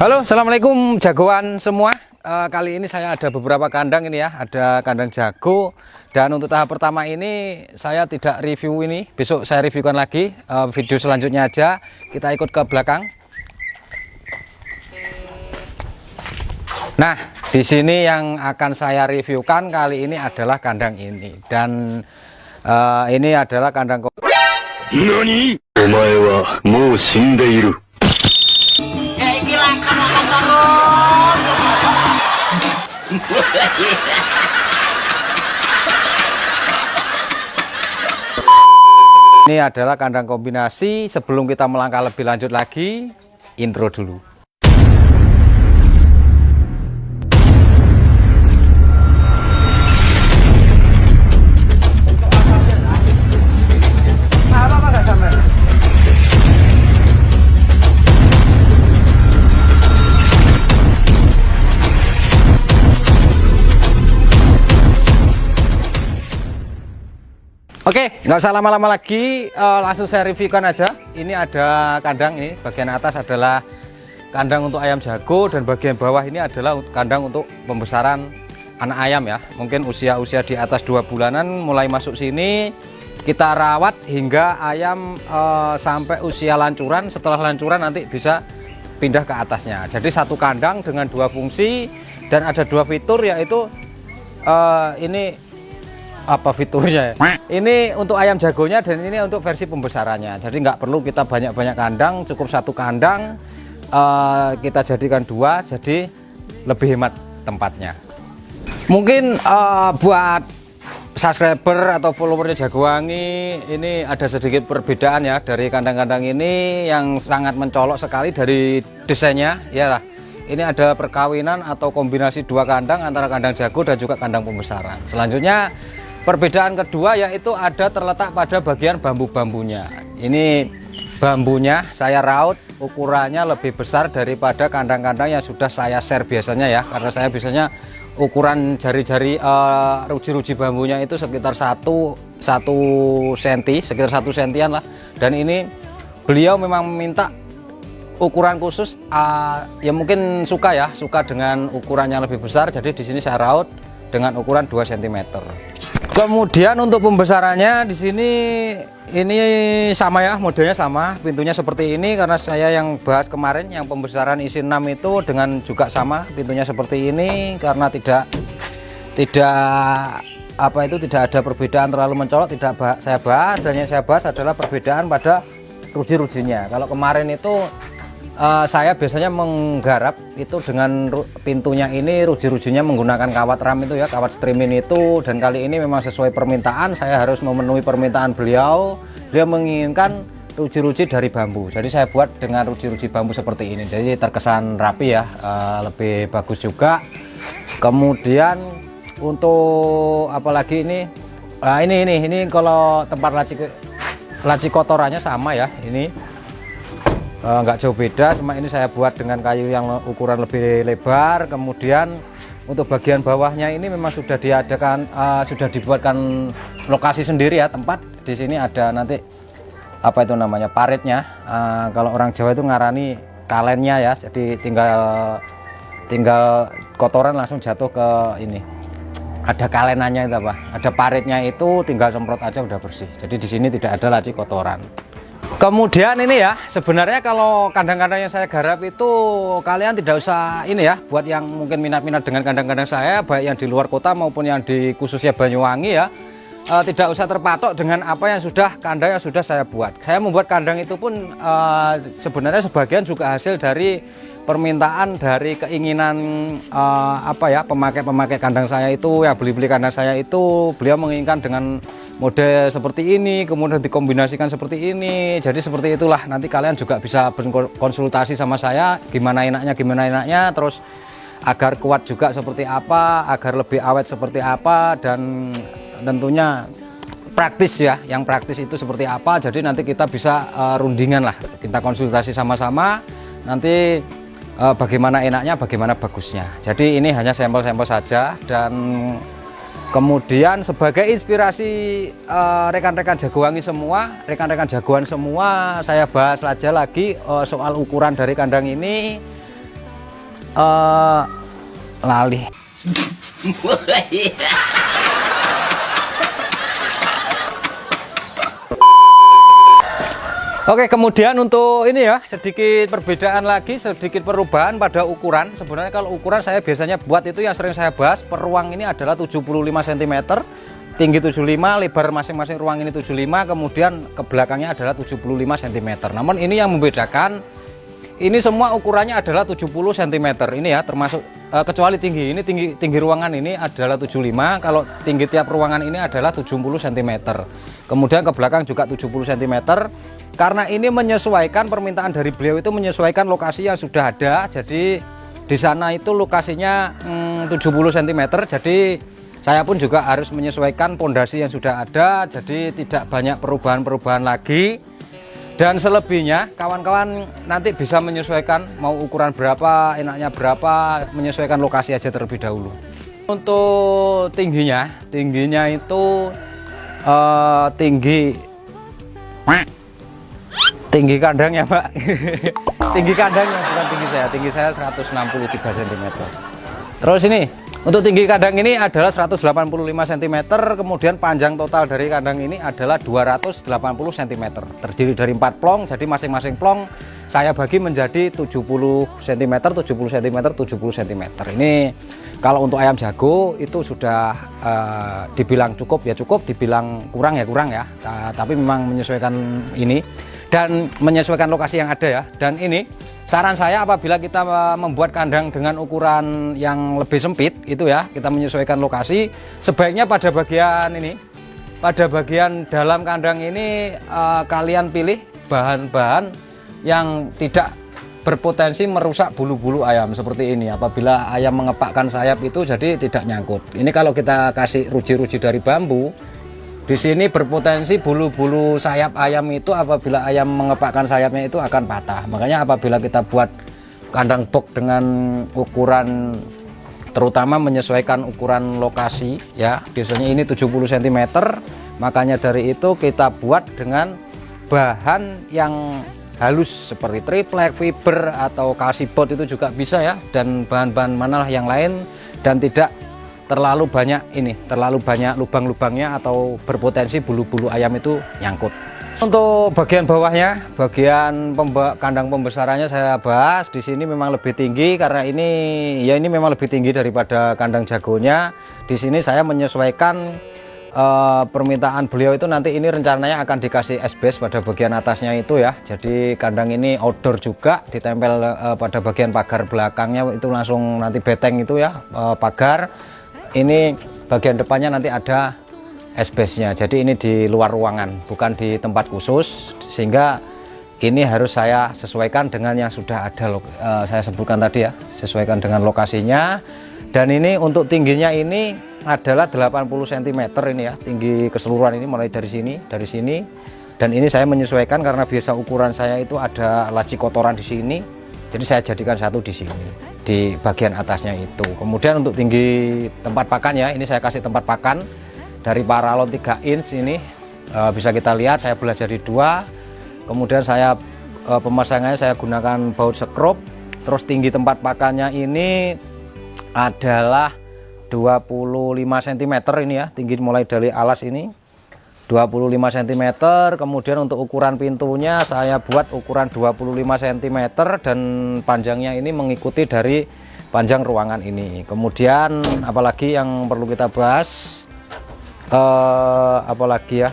Halo, assalamualaikum jagoan semua. Kali ini saya ada beberapa kandang ini ya, ada kandang jago. Dan untuk tahap pertama ini saya tidak review ini, besok saya reviewkan lagi. Video selanjutnya aja, kita ikut ke belakang. Nah, di sini yang akan saya reviewkan kali ini adalah kandang ini. Dan ini adalah kandang Nani? Omae wa mou shindeiru. Ini adalah kandang kombinasi. Sebelum kita melangkah lebih lanjut lagi, intro dulu. Oke, nggak usah lama-lama lagi, langsung saya reviewkan aja. Ini ada kandang ini, bagian atas adalah kandang untuk ayam jago dan bagian bawah ini adalah kandang untuk pembesaran anak ayam ya. Mungkin usia-usia di atas 2 bulanan mulai masuk sini, kita rawat hingga ayam sampai usia lancuran. Setelah lancuran nanti bisa pindah ke atasnya. Jadi satu kandang dengan 2 fungsi dan ada 2 fitur, yaitu ini apa fiturnya ya? Ini untuk ayam jagonya dan ini untuk versi pembesarannya. Jadi nggak perlu kita banyak-banyak kandang, cukup satu kandang kita jadikan 2, jadi lebih hemat tempatnya. Mungkin buat subscriber atau followernya Jagowangi ini ada sedikit perbedaan ya dari kandang-kandang ini yang sangat mencolok sekali dari desainnya ya. Ini ada perkawinan atau kombinasi 2 kandang antara kandang jago dan juga kandang pembesaran. Selanjutnya perbedaan kedua yaitu ada terletak pada bagian bambu-bambunya. Ini bambunya saya raut ukurannya lebih besar daripada kandang-kandang yang sudah saya share biasanya ya. Karena saya biasanya ukuran jari-jari ruji-ruji bambunya itu sekitar 1 cm, sekitar 1 sentian lah. Dan ini beliau memang meminta ukuran khusus, ya mungkin suka dengan ukuran yang lebih besar. Jadi di sini saya raut dengan ukuran 2 cm. Kemudian untuk pembesarannya di sini ini sama ya, modelnya sama, pintunya seperti ini karena saya yang bahas kemarin yang pembesaran isi 6 itu dengan juga sama, pintunya seperti ini karena tidak ada perbedaan terlalu mencolok, saya bahas. Dan yang saya bahas adalah perbedaan pada ruji-rujinya. Kalau kemarin itu saya biasanya menggarap itu dengan pintunya ini ruji-rujinya menggunakan kawat ram itu ya, kawat streamin itu. Dan kali ini memang sesuai permintaan, saya harus memenuhi permintaan beliau. Beliau menginginkan ruji-ruji dari bambu, jadi saya buat dengan ruji-ruji bambu seperti ini, jadi terkesan rapi ya, lebih bagus juga. Kemudian untuk apalagi ini, ini kalau tempat laci kotorannya sama ya, ini nggak jauh beda, cuma ini saya buat dengan kayu yang ukuran lebih lebar. Kemudian untuk bagian bawahnya ini memang sudah sudah dibuatkan lokasi sendiri ya, tempat di sini ada nanti apa itu namanya paritnya, kalau orang Jawa itu ngarani kalennya ya. Jadi tinggal kotoran langsung jatuh ke ini, ada kalenannya itu apa, ada paritnya itu tinggal semprot aja udah bersih. Jadi di sini tidak ada laci kotoran. Kemudian ini ya, sebenarnya kalau kandang-kandang yang saya garap itu kalian tidak usah ini ya, buat yang mungkin minat-minat dengan kandang-kandang saya, baik yang di luar kota maupun yang di khususnya Banyuwangi ya, tidak usah terpatok dengan apa yang kandang yang sudah saya buat. Saya membuat kandang itu pun sebenarnya sebagian juga hasil dari permintaan, dari keinginan pemakai kandang saya itu ya, beli kandang saya itu beliau menginginkan dengan model seperti ini, kemudian dikombinasikan seperti ini. Jadi seperti itulah, nanti kalian juga bisa berkonsultasi sama saya gimana enaknya, terus agar kuat juga seperti apa, agar lebih awet seperti apa, dan tentunya praktis ya, yang praktis itu seperti apa. Jadi nanti kita bisa rundingan lah, kita konsultasi sama-sama nanti bagaimana enaknya, bagaimana bagusnya. Jadi ini hanya sampel-sampel saja. Dan kemudian sebagai inspirasi rekan-rekan Jagowangi semua, rekan-rekan jagoan semua, saya bahas aja lagi soal ukuran dari kandang ini. lali. Oke, kemudian untuk ini ya, sedikit perbedaan lagi, sedikit perubahan pada ukuran. Sebenarnya kalau ukuran saya biasanya buat itu yang sering saya bahas, per ruang ini adalah 75 cm, tinggi 75, lebar masing-masing ruang ini 75, kemudian ke belakangnya adalah 75 cm. Namun ini yang membedakan, ini semua ukurannya adalah 70 cm. Ini ya, termasuk kecuali tinggi. Ini tinggi ruangan ini adalah 75, kalau tinggi tiap ruangan ini adalah 70 cm. Kemudian ke belakang juga 70 cm. Karena ini menyesuaikan permintaan dari beliau, itu menyesuaikan lokasi yang sudah ada. Jadi di sana itu lokasinya 70 cm. Jadi saya pun juga harus menyesuaikan pondasi yang sudah ada. Jadi tidak banyak perubahan-perubahan lagi. Dan selebihnya kawan-kawan nanti bisa menyesuaikan mau ukuran berapa, enaknya berapa, menyesuaikan lokasi aja terlebih dahulu. Untuk tingginya itu tinggi kandangnya, Pak. Tinggi kandangnya, bukan tinggi saya 163 cm. Terus ini untuk tinggi kandang ini adalah 185 cm, kemudian panjang total dari kandang ini adalah 280 cm. Terdiri dari 4 plong, jadi masing-masing plong saya bagi menjadi 70 cm, 70 cm, 70 cm. Ini kalau untuk ayam jago itu sudah dibilang cukup ya cukup, dibilang kurang ya kurang ya. Tapi memang menyesuaikan ini dan menyesuaikan lokasi yang ada ya. Dan ini saran saya, apabila kita membuat kandang dengan ukuran yang lebih sempit itu ya, kita menyesuaikan lokasi, sebaiknya pada bagian ini, pada bagian dalam kandang ini kalian pilih bahan-bahan yang tidak berpotensi merusak bulu-bulu ayam seperti ini. Apabila ayam mengepakkan sayap itu jadi tidak nyangkut. Ini kalau kita kasih ruji-ruji dari bambu, di sini berpotensi bulu-bulu sayap ayam itu apabila ayam mengepakkan sayapnya itu akan patah. Makanya apabila kita buat kandang box dengan ukuran, terutama menyesuaikan ukuran lokasi ya, biasanya ini 70 cm, makanya dari itu kita buat dengan bahan yang halus seperti triplek, fiber atau kasibot itu juga bisa ya, dan bahan-bahan manalah yang lain, dan tidak terlalu banyak lubang-lubangnya atau berpotensi bulu-bulu ayam itu nyangkut. Untuk bagian bawahnya, bagian kandang pembesarannya saya bahas di sini memang lebih tinggi karena ini memang lebih tinggi daripada kandang jagonya. Di sini saya menyesuaikan permintaan beliau itu, nanti ini rencananya akan dikasih asbes pada bagian atasnya itu ya. Jadi kandang ini outdoor juga, ditempel pada bagian pagar belakangnya itu langsung nanti beteng itu ya, pagar. Ini bagian depannya nanti ada asbesnya, jadi ini di luar ruangan bukan di tempat khusus, sehingga ini harus saya sesuaikan dengan yang sudah ada. Saya sebutkan tadi ya, sesuaikan dengan lokasinya. Dan ini untuk tingginya ini adalah 80 cm ini ya, tinggi keseluruhan ini mulai dari sini, dan ini saya menyesuaikan karena biasa ukuran saya itu ada laci kotoran di sini, jadi saya jadikan satu di sini di bagian atasnya itu. Kemudian untuk tinggi tempat pakan ya, ini saya kasih tempat pakan dari paralon 3 inch ini, bisa kita lihat saya belah jadi 2. Kemudian saya pemasangannya saya gunakan baut sekrup. Terus tinggi tempat pakannya ini adalah 25 cm ini ya, tinggi mulai dari alas ini 25 cm. Kemudian untuk ukuran pintunya saya buat ukuran 25 cm dan panjangnya ini mengikuti dari panjang ruangan ini. Kemudian apalagi yang perlu kita bahas, apalagi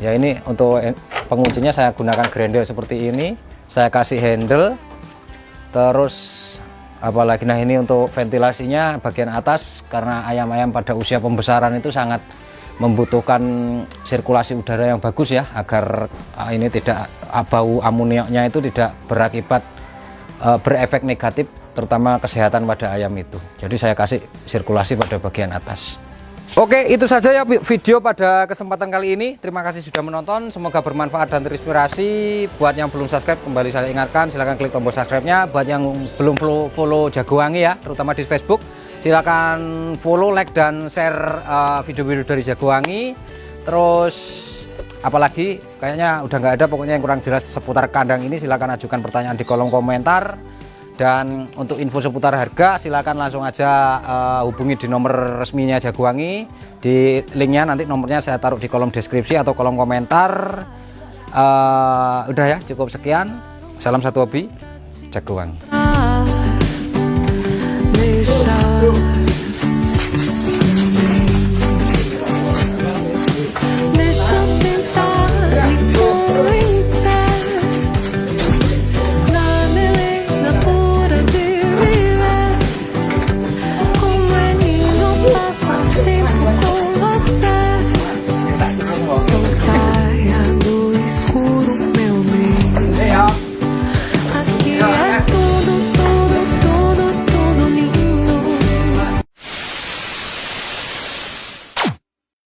ya ini untuk penguncinya saya gunakan grendel seperti ini, saya kasih handle. Terus apalagi, nah ini untuk ventilasinya bagian atas, karena ayam-ayam pada usia pembesaran itu sangat membutuhkan sirkulasi udara yang bagus ya, agar ini tidak, bau amoniaknya itu tidak berakibat berefek negatif terutama kesehatan pada ayam itu. Jadi saya kasih sirkulasi pada bagian atas. Oke, itu saja ya video pada kesempatan kali ini. Terima kasih sudah menonton, semoga bermanfaat dan terinspirasi. Buat yang belum subscribe, kembali saya ingatkan silahkan klik tombol subscribe-nya. Buat yang belum follow Jagowangi ya, terutama di Facebook, silakan follow, like, dan share video-video dari Jagowangi. Terus apalagi kayaknya udah nggak ada, pokoknya yang kurang jelas seputar kandang ini silahkan ajukan pertanyaan di kolom komentar. Dan untuk info seputar harga silakan langsung aja hubungi di nomor resminya Jagowangi. Di linknya nanti nomornya saya taruh di kolom deskripsi atau kolom komentar. Udah ya, cukup sekian. Salam satu hobi, Jagowangi.